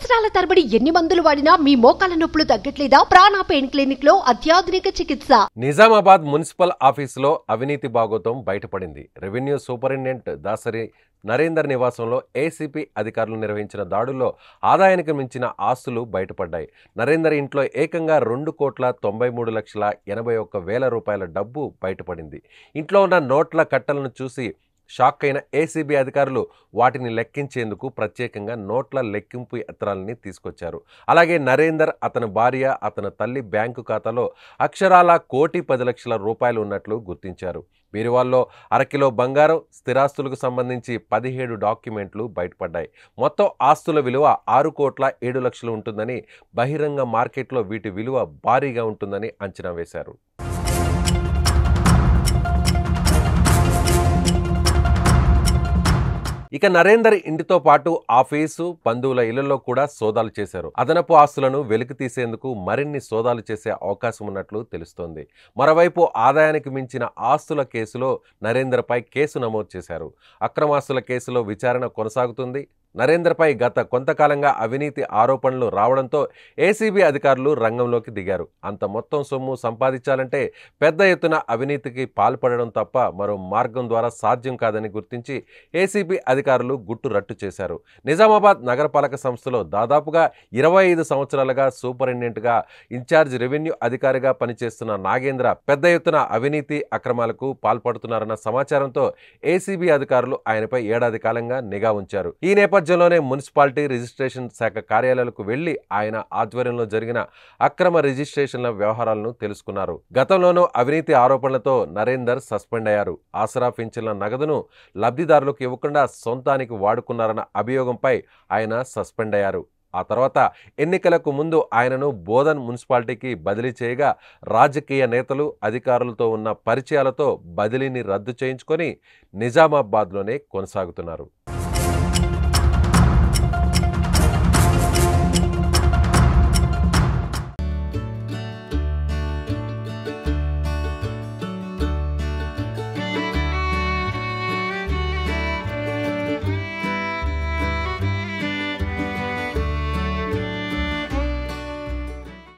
సంవత్సరాల తరబడి ఎన్ని మందులు వాడినా మీ మోకాల నొప్పులు తగ్గట్లేదా? ప్రాణ పెయిన్ క్లినిక్ లో అత్యాధునిక చికిత్స. నిజామాబాద్ మున్సిపల్ ఆఫీసులో అవినీతి భాగోతం బయటపడింది. రెవెన్యూ సూపరింటెండెంట్ దాసరి నరేందర్ నివాసంలో ఏసీపీ అధికారులు నిర్వహించిన దాడుల్లో ఆదాయానికి మించిన ఆస్తులు బయటపడ్డాయి. నరేందర్ ఇంట్లో ఏకంగా 2,93,81,000 రూపాయల డబ్బు బయటపడింది. ఇంట్లో ఉన్న నోట్ల కట్టలను చూసి షాక్ అయిన ఏసీబీ అధికారులు వాటిని లెక్కించేందుకు ప్రత్యేకంగా నోట్ల లెక్కింపు యంత్రాలని తీసుకొచ్చారు. అలాగే నరేందర్, అతని భార్య, అతని తల్లి బ్యాంకు ఖాతాలో అక్షరాల 1,10,00,000 రూపాయలు ఉన్నట్లు గుర్తించారు. బీరువాల్లో అరకిలో బంగారం, స్థిరాస్తులకు సంబంధించి 17 డాక్యుమెంట్లు బయటపడ్డాయి. మొత్తం ఆస్తుల విలువ 6,07,00,000 ఉంటుందని, బహిరంగ మార్కెట్లో వీటి విలువ భారీగా ఉంటుందని అంచనా వేశారు. ఇక నరేందర్ ఇంటితో పాటు ఆఫీసు, బంధువుల ఇళ్లలో కూడా సోదాలు చేశారు. అదనపు ఆస్తులను వెలికి తీసేందుకు మరిన్ని సోదాలు చేసే అవకాశం ఉన్నట్లు తెలుస్తోంది. మరోవైపు ఆదాయానికి మించిన ఆస్తుల కేసులో నరేందర్పై కేసు నమోదు చేశారు. అక్రమాస్తుల కేసులో విచారణ కొనసాగుతుంది. నరేందర్పై గత కొంతకాలంగా అవినీతి ఆరోపణలు రావడంతో ఏసీబీ అధికారులు రంగంలోకి దిగారు. అంత మొత్తం సొమ్ము సంపాదించాలంటే పెద్ద ఎత్తున అవినీతికి పాల్పడడం తప్ప మరో మార్గం ద్వారా సాధ్యం కాదని గుర్తించి ఏసీబీ అధికారులు గుట్టు రట్టు చేశారు. నిజామాబాద్ నగరపాలక సంస్థలో దాదాపుగా 25 సంవత్సరాలుగా సూపరింటెండెంట్గా ఇన్ఛార్జ్ రెవెన్యూ అధికారిగా పనిచేస్తున్న నాగేంద్ర పెద్ద ఎత్తున అవినీతి అక్రమాలకు పాల్పడుతున్నారన్న సమాచారంతో ఏసీబీ అధికారులు ఆయనపై ఏడాది కాలంగా నిఘా ఉంచారు. ఈ నేపథ్యంలోనే మున్సిపాలిటీ రిజిస్ట్రేషన్ శాఖ కార్యాలయాలకు వెళ్లి ఆయన ఆధ్వర్యంలో జరిగిన అక్రమ రిజిస్ట్రేషన్ల వ్యవహారాలను తెలుసుకున్నారు. గతంలోనూ అవినీతి ఆరోపణలతో నరేందర్ సస్పెండ్ అయ్యారు. ఆసరా పింఛన్ల నగదును లబ్ధిదారులకు ఇవ్వకుండా సొంతానికి వాడుకున్నారన్న అభియోగంపై ఆయన సస్పెండ్ అయ్యారు. ఆ తర్వాత ఎన్నికలకు ముందు ఆయనను బోధన్ మున్సిపాలిటీకి బదిలీ చేయగా రాజకీయ నేతలు, అధికారులతో ఉన్న పరిచయాలతో బదిలీని రద్దు చేయించుకొని నిజామాబాద్లోనే కొనసాగుతున్నారు.